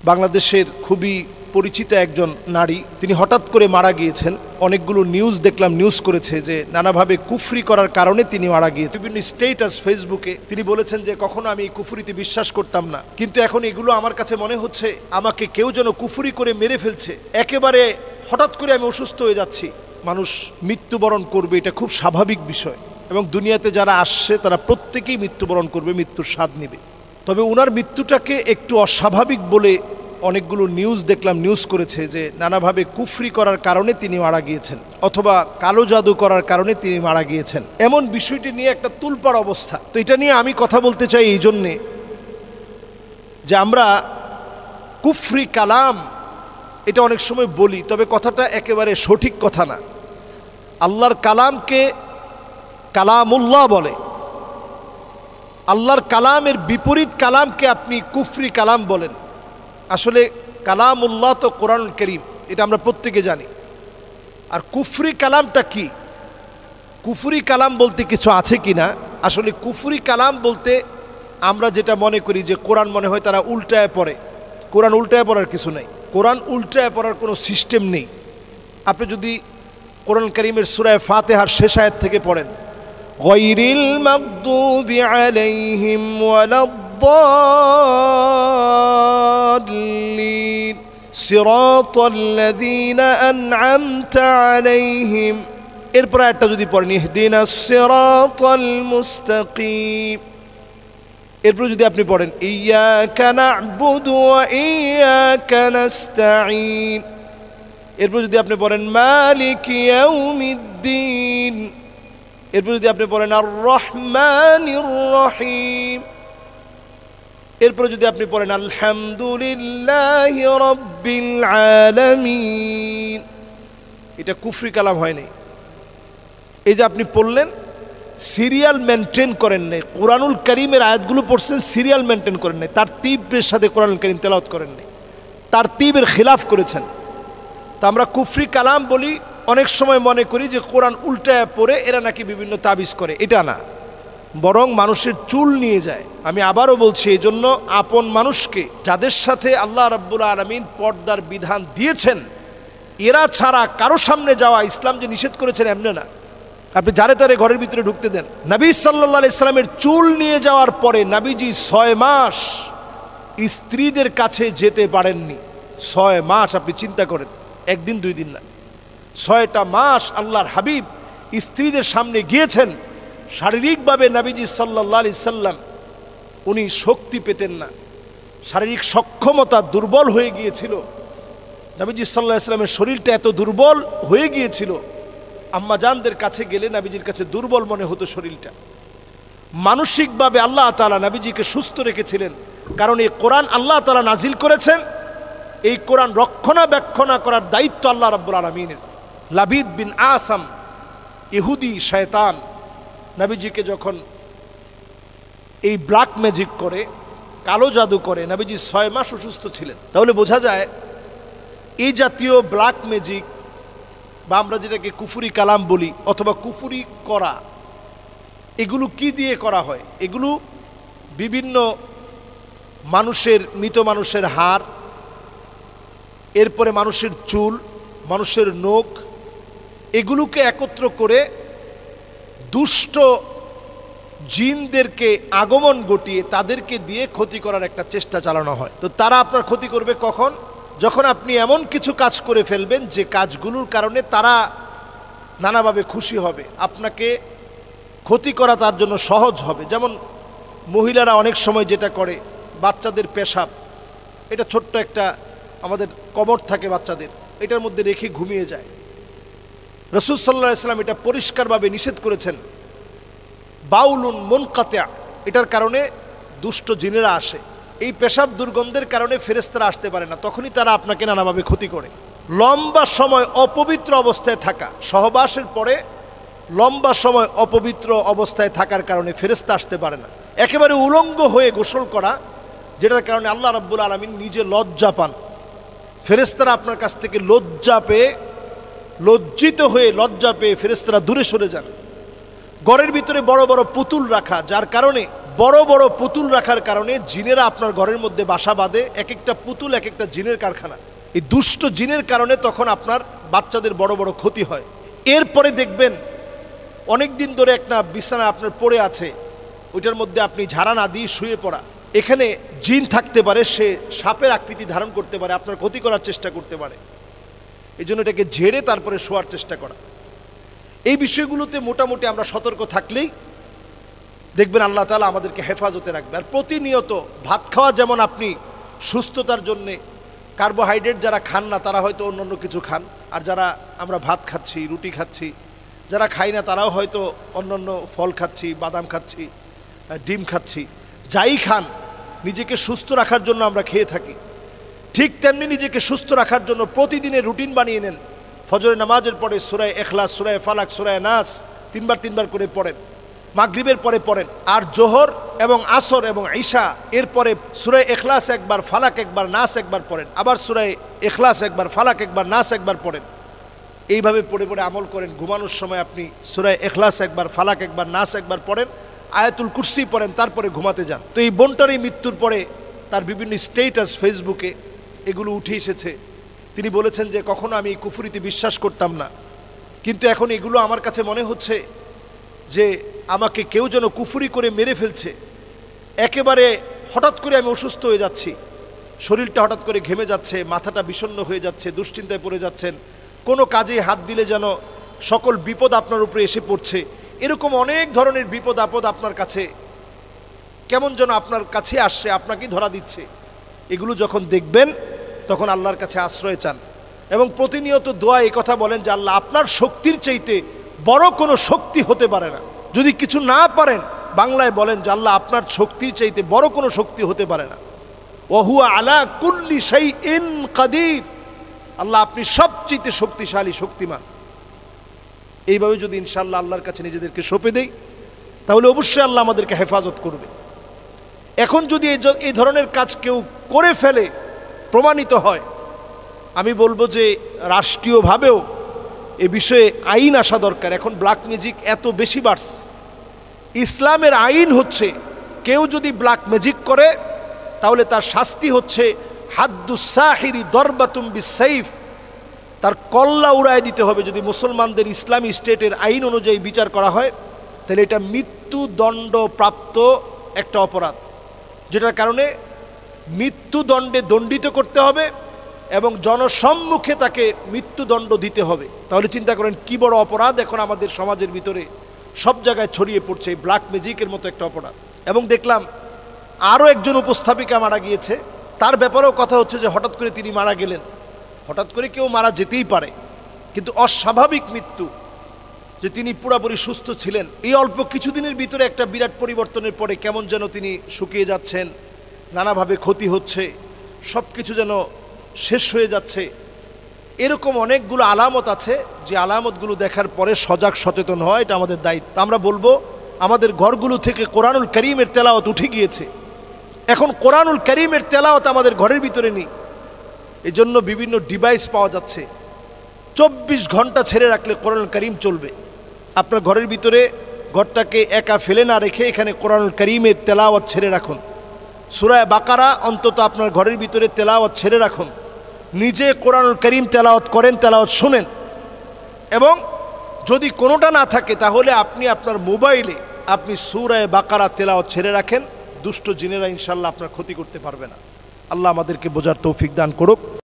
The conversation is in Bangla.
বাংলাদেশের খুবই পরিচিত একজন নারী, তিনি হঠাৎ করে মারা গিয়েছেন। অনেকগুলো নিউজ দেখলাম, নিউজ করেছে যে নানাভাবে কুফরি করার কারণে তিনি মারা গিয়েছেন। বিভিন্ন স্টেটাস ফেসবুকে তিনি বলেছেন যে কখনো আমি কুফরিতে বিশ্বাস করতাম না, কিন্তু এখন এগুলো আমার কাছে মনে হচ্ছে আমাকে কেউ যেন কুফরি করে মেরে ফেলছে। একেবারে হঠাৎ করে আমি অসুস্থ হয়ে যাচ্ছি। মানুষ মৃত্যুবরণ করবে, এটা খুব স্বাভাবিক বিষয়, এবং দুনিয়াতে যারা আসছে তারা প্রত্যেকেই মৃত্যুবরণ করবে, মৃত্যুর স্বাদ নেবে। তবে ওনার মৃত্যুটাকে একটু অস্বাভাবিক বলে অনেকগুলো নিউজ দেখলাম, নিউজ করেছে যে নানাভাবে কুফরি করার কারণে তিনি মারা গিয়েছেন, অথবা কালো জাদু করার কারণে তিনি মারা গিয়েছেন, এমন বিষয়টি নিয়ে একটা তুলপাড় অবস্থা। তো এটা নিয়ে আমি কথা বলতে চাই এই জন্যে যে আমরা কুফরি কালাম এটা অনেক সময় বলি, তবে কথাটা একেবারে সঠিক কথা না। আল্লাহর কালামকে কালামুল্লাহ বলে, আল্লাহর কালামের বিপরীত কালামকে আপনি কুফরি কালাম বলেন। আসলে কালামুল্লাহ তো কোরআনুল কারীম, এটা আমরা প্রত্যেকে জানি। আর কুফরি কালামটা কি? কুফরি কালাম বলতে কিছু আছে কি না? আসলে কুফরি কালাম বলতে আমরা যেটা মনে করি যে কোরআন মনে হয় তারা উল্টায় পড়ে। কোরআন উল্টায় পড়ার কিছু নেই, কোরআন উল্টায় পড়ার কোনো সিস্টেম নেই। আপনি যদি কোরআন কারীমের সূরা ফাতিহার শেষ আয়াত থেকে পড়েন, গায়রিল মাগদুবি আলাইহিম ওয়ালাদ-দাল্লিন সিরাতাল্লাযীনা আন'আমতা আলাইহিম, এরপর আয়াতটা যদি পড়েন ইহদিনাস সিরাতাল মুস্তাকিম, এরপর যদি আপনি পড়েন ইয়্যাকা না'বুদু ওয়া ইয়্যাকা নাস্তাঈন, এরপর যদি আপনি পড়েন মালিকি ইয়াউমিদ্দিন, এরপর যদি আপনি পড়েন আর রহমানির রহিম, এরপর যদি আপনি পড়েন আলহামদুলিল্লাহি রাব্বিল আলামিন, এটা কুফরি কালাম হয়নি। এই যে আপনি পড়লেন, সিরিয়াল মেনটেন করেন নাই। কোরআনুল কারীমের আয়াতগুলো পড়ছেন, সিরিয়াল মেনটেন করেন নাই, তারতীবের সাথে কোরআনুল কারীম তেলাওয়াত করেন নাই, তারতীবের খিলাফ করেছেন। তা আমরা কুফরি কালাম বলি, অনেক সময় মনে করি যে কোরআন উল্টায় পড়ে এরা নাকি বিভিন্ন তাবিজ করে। এটা না, বরং মানুষের চুল নিয়ে যায়। আমি আবারও বলছি, এই জন্য আপন মানুষকে, যাদের সাথে আল্লাহ রাব্বুল আলামিন পর্দার বিধান দিয়েছেন, এরা ছাড়া কারো সামনে যাওয়া ইসলাম যে নিষেধ করেছেন এমনি না। আপনি যারে তারে ঘরের ভিতরে ঢুকতে দেন। নবী সাল্লাল্লাহু আলাইহি সাল্লামের চুল নিয়ে যাওয়ার পরে নবীজি 6 মাস স্ত্রীদের কাছে যেতে পারেননি। 6 মাস, আপনি চিন্তা করেন, একদিন দুই দিন না, 6টা মাস আল্লাহর হাবিব স্ত্রীদের সামনে গিয়েছেন। শারীরিকভাবে নবীজি সাল্লাল্লাহু আলাইহি সাল্লাম উনি শক্তি পেতেন না, শারীরিক সক্ষমতা দুর্বল হয়ে গিয়েছিল। নবীজি সাল্লাল্লাহু আলাইহি সাল্লামের শরীরটা এত দুর্বল হয়ে গিয়েছিল, আম্মাজানদের কাছে গেলে নবীজির কাছে দুর্বল মনে হতো শরীরটা। মানসিকভাবে আল্লাহ তাআলা নবীজিকে সুস্থ রেখেছিলেন, কারণ এই কোরআন আল্লাহ তাআলা নাজিল করেছেন। এই কোরআন রক্ষণাবেক্ষণ করার দায়িত্ব আল্লাহ রাব্বুল আলামিনের। লাবিদ বিন আসাম, ইহুদি শয়তান, নবীজিকে যখন এই ব্ল্যাক ম্যাজিক করে, কালো জাদু করে, নবীজি 6 মাস অসুস্থ ছিলেন। তাহলে বোঝা যায় এই জাতীয় ব্ল্যাক ম্যাজিক বা আমরা যেটাকে কুফরি কালাম বলি অথবা কুফরি করা, এগুলো কি দিয়ে করা হয়? এগুলো বিভিন্ন মানুষের, মৃত মানুষের হাড়, এরপরে মানুষের চুল, মানুষের নখ, এগুলোকে একত্র করে দুষ্ট জিনদেরকে আগমন ঘটিয়ে তাদেরকে দিয়ে ক্ষতি করার একটা চেষ্টা চালানো হয়। তো তারা আপনার ক্ষতি করবে কখন? যখন আপনি এমন কিছু কাজ করে ফেলবেন যে কাজগুলোর কারণে তারা নানাভাবে খুশি হবে, আপনাকে ক্ষতি করা তার জন্য সহজ হবে। যেমন মহিলারা অনেক সময় যেটা করে, বাচ্চাদের পেশাব, এটা ছোট্ট একটা আমাদের কবর থাকে বাচ্চাদের, এটার মধ্যে রেখে ঘুমিয়ে যায়। রাসূল সাল্লাল্লাহু আলাইহি সাল্লাম এটা পরিষ্কারভাবে নিষেধ করেছেন। বাউলুন মুনকাতিয়া, এটার কারণে দুষ্ট জিনেরা আসে। এই পেশাব দুর্গন্ধের কারণে ফেরেশতারা আসতে পারে না, তখনই তারা আপনাকে নানাভাবে ক্ষতি করে। লম্বা সময় অপবিত্র অবস্থায় থাকা, সহবাসের পরে লম্বা সময় অপবিত্র অবস্থায় থাকার কারণে ফেরেশতা আসতে পারে না। একেবারে উলঙ্গ হয়ে গোসল করা, যেটার কারণে আল্লাহ রাব্বুল আলামিন নিজে লজ্জা পান। ফেরেশতারা আপনার কাছ থেকে লজ্জা পেয়ে, লজ্জিত হয়ে, লজ্জা পেয়ে ফেরেশতারা দূরে সরে যান। ঘরের ভিতরে বড় বড় পুতুল রাখা, যার কারণে বড় বড় পুতুল রাখার কারণে জিনেরা আপনার ঘরের মধ্যে বাসা বাঁধে, এক একটা পুতুল এক একটা জিনের কারখানা। এই দুষ্ট জিনের কারণে তখন আপনার বাচ্চাদের বড় বড় ক্ষতি হয়। এরপরে দেখবেন অনেক দিন ধরে একটা বিছানা আপনার পড়ে আছে, ওইটার মধ্যে আপনি ঝাড়া না দিয়ে শুয়ে পড়া, এখানে জিন থাকতে পারে, সে সাপের আকৃতি ধারণ করতে পারে, আপনার ক্ষতি করার চেষ্টা করতে পারে। এই জন্য এটাকে ঝেড়ে তারপরে শোয়ার চেষ্টা করা। এই বিষয়গুলোতে মোটামুটি আমরা সতর্ক থাকলেই দেখবেন আল্লাহ তাআলা আমাদেরকে হেফাজতে রাখবে। আর প্রতিনিয়ত ভাত খাওয়া, যেমন আপনি সুস্থতার জন্যে কার্বোহাইড্রেট যারা খান না তারা হয়তো অন্য কিছু খান, আর যারা আমরা ভাত খাচ্ছি, রুটি খাচ্ছি, যারা খাই না তারাও হয়তো অন্য ফল খাচ্ছি, বাদাম খাচ্ছি, ডিম খাচ্ছি, যাই খান নিজেকে সুস্থ রাখার জন্য আমরা খেয়ে থাকি। ঠিক তেমনি নিজেকে সুস্থ রাখার জন্য প্রতিদিনের রুটিন বানিয়ে নেন। ফজরের নামাজের পরে সূরা ইখলাস, সূরা ফালাক, সূরা নাস তিনবার করে পড়েন, মাগরিবের পরে পড়েন, আর জোহর এবং আসর এবং ঈশা এরপরে সূরা ইখলাস একবার, ফালাক একবার, নাস একবার পড়েন, আবার সূরা ইখলাস একবার, ফালাক একবার, নাস একবার পড়েন। এইভাবে পড়ে পড়ে আমল করেন। ঘুমানোর সময় আপনি সূরা ইখলাস একবার, ফালাক একবার, নাস একবার পড়েন, আয়াতুল কুরসি পড়েন, তারপরে ঘুমাতে যান। তো এই বোনটার এই মৃত্যুর পরে তার বিভিন্ন স্টেটাস ফেসবুকে এগুলো উঠে এসেছে। তিনি বলেছেন যে কখনো আমি কুফরিতে বিশ্বাস করতাম না, কিন্তু এখন এগুলো আমার কাছে মনে হচ্ছে যে আমাকে কেউ যেন কুফরি করে মেরে ফেলছে। একেবারে হঠাৎ করে আমি অসুস্থ হয়ে যাচ্ছি, শরীরটা হঠাৎ করে ঘেমে যাচ্ছে, মাথাটা বিষণ্ণ হয়ে যাচ্ছে, দুশ্চিন্তায় পড়ে যাচ্ছেন, কোনো কাজে হাত দিলে যেন সকল বিপদ আপনার উপরে এসে পড়ছে। এরকম অনেক ধরনের বিপদ আপদ আপনার কাছে কেমন যেন আপনার কাছে আসছে, আপনাকেই ধরা দিচ্ছে। এগুলো যখন দেখবেন তখন আল্লাহর কাছে আশ্রয় চান এবং প্রতিনিয়ত দোয়া এই কথা বলেন যে আল্লাহ, আপনার শক্তির চাইতে বড় কোনো শক্তি হতে পারে না। যদি কিছু না পারেন বাংলায় বলেন যে আল্লাহ, আপনার শক্তির চাইতে বড় কোনো শক্তি হতে পারে না। ওয়াহুয়া আলা কুল্লি শাইইন কাদির, আল্লাহ আপনি সবচেয়ে শক্তিশালী, শক্তিমান। এইভাবে যদি ইনশাআল্লাহ আল্লাহর কাছে নিজেদেরকে সঁপে দেই তাহলে অবশ্যই আল্লাহ আমাদেরকে হেফাজত করবে। এখন যদি এই ধরনের কাজ কেউ করে ফেলে, প্রমাণিত হয়, আমি বলবো যে রাষ্ট্রীয়ভাবেও এ বিষয়ে আইন আসা দরকার। এখন ব্ল্যাক ম্যাজিক এত বেশি বাড়ছে, ইসলামের আইন হচ্ছে কেউ যদি ব্ল্যাক ম্যাজিক করে তাহলে তার শাস্তি হচ্ছে হাদ্দুস সাহিরি দরবাতুম বিসাইফ, তার কল্লা উড়ায় দিতে হবে। যদি মুসলমানদের ইসলামী স্টেটের আইন অনুযায়ী বিচার করা হয় তাহলে এটা মৃত্যুদণ্ডপ্রাপ্ত একটা অপরাধ, যেটার কারণে মৃত্যুদণ্ডে দণ্ডিত করতে হবে এবং জনসম্মুখে তাকে মৃত্যুদণ্ড দিতে হবে। তাহলে চিন্তা করেন কি বড় অপরাধ এখন আমাদের সমাজের ভিতরে সব জায়গায় ছড়িয়ে পড়ছে, এই ব্ল্যাক ম্যাজিকের মতো একটা অপরাধ। এবং দেখলাম আরও একজন উপস্থাপিকা মারা গিয়েছে, তার ব্যাপারেও কথা হচ্ছে যে হঠাৎ করে তিনি মারা গেলেন। হঠাৎ করে কেউ মারা যেতেই পারে, কিন্তু অস্বাভাবিক মৃত্যু, যে তিনি পুরোপুরি সুস্থ ছিলেন, এই অল্প কিছুদিনের ভিতরে একটা বিরাট পরিবর্তনের পরে কেমন যেন তিনি শুকিয়ে যাচ্ছেন, নানাভাবে ক্ষতি হচ্ছে, সব কিছু যেন শেষ হয়ে যাচ্ছে। এরকম অনেকগুলো আলামত আছে, যে আলামতগুলো দেখার পরে সজাগ সচেতন হয়, এটা আমাদের দায়িত্ব। আমরা বলবো আমাদের ঘরগুলো থেকে কোরআনুল কারীমের তেলাওয়াত উঠে গিয়েছে, এখন কোরআনুল কারীমের তেলাওয়াত আমাদের ঘরের ভিতরে নেই। এই জন্য বিভিন্ন ডিভাইস পাওয়া যাচ্ছে, 24 ঘন্টা ছেড়ে রাখলে কোরআনুল কারীম চলবে। আপনার ঘরের ভিতরে ঘরটাকে একা ফেলে না রেখে এখানে কোরআনুল কারীমের তেলাওয়াত ছেড়ে রাখুন। সূরা বাকারা অন্তত আপনার ঘরের ভিতরে তেলাওয়াত ছেড়ে রাখুন, নিজে কোরআনুল কারীম তেলাওয়াত করেন, তেলাওয়াত শুনেন। এবং যদি কোনোটা না থাকে তাহলে আপনি আপনার মোবাইলে আপনি সূরা বাকারা তেলাওয়াত ছেড়ে রাখেন, দুষ্ট জিনেরা ইনশাআল্লাহ আপনার ক্ষতি করতে পারবে না। আল্লাহ আমাদেরকে বোঝার তৌফিক দান করুক।